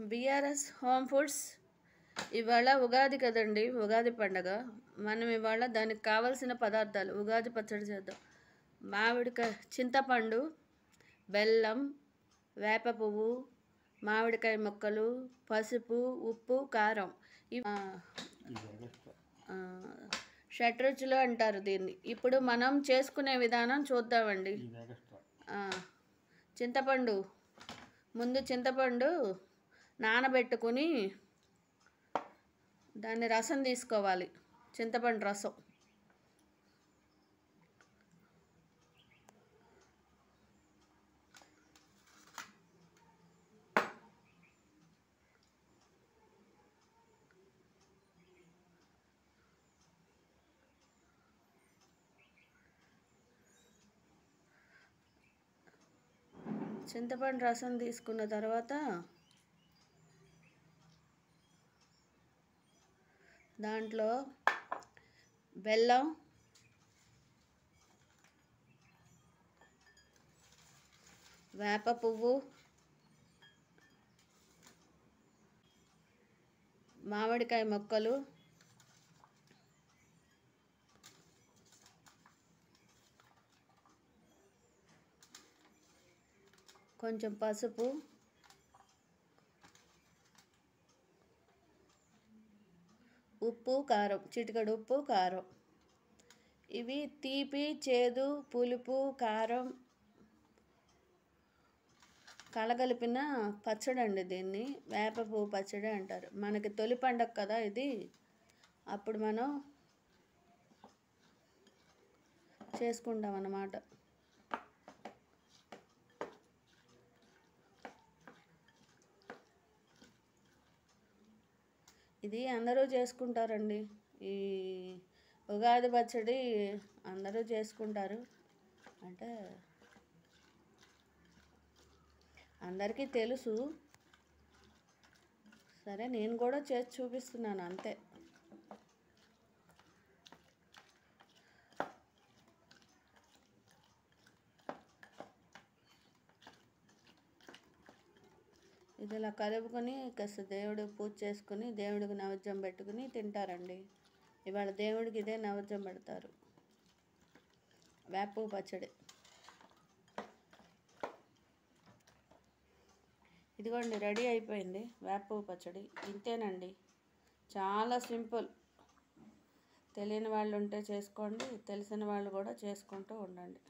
BRS home foods ఇవాళ ఉగాది కదండి, ఉగాది పండగ. మనం ఇవాళ దానికి కావలసిన పదార్థాలు ఉగాది పచ్చడి చేద్దాం. మామిడికాయ, చింతపండు, బెల్లం, వేప పువ్వు, మామిడికాయ ముక్కలు, పసుపు, ఉప్పు, కారం. షడ్రుచులు అంటారు దీన్ని. ఇప్పుడు మనం చేసుకునే విధానం చూద్దామండి. చింతపండు నానబెట్టుకుని దాన్ని రసం తీసుకోవాలి. చింతపండు రసం తీసుకున్న తర్వాత దాంట్లో బెల్లం, వేప పువ్వు, మామిడికాయ ముక్కలు, కొంచెం పసుపు, ఉప్పు, కారం, చిటికెడు ఉప్పు, కారం. ఇవి తీపి, చేదు, పులుపు, కారం కలగలిపిన పచ్చడి అండి. దీన్ని వేప పువ్వు పచ్చడి అంటారు. మనకి తొలి పండగ కదా ఇది, అప్పుడు మనం చేసుకుంటాం అన్నమాట. ఇది అందరూ చేసుకుంటారండి. ఈ ఉగాది పచ్చడి అందరూ చేసుకుంటారు. అంటే అందరికీ తెలుసు. సరే, నేను కూడా చేసి చూపిస్తున్నాను అంతే. ఇది ఇలా కలుపుకొని కాస్త దేవుడికి పూజ చేసుకుని దేవుడికి నైవేద్యం పెట్టుకుని తింటారండి. ఇవాళ దేవుడికి ఇదే నైవేద్యం పెడతారు, వేప పచ్చడి. ఇదిగోండి, రెడీ అయిపోయింది వేప పచ్చడి. ఇంతేనండి, చాలా సింపుల్. తెలియని వాళ్ళు ఉంటే చేసుకోండి, తెలిసిన వాళ్ళు కూడా చేసుకుంటూ ఉండండి.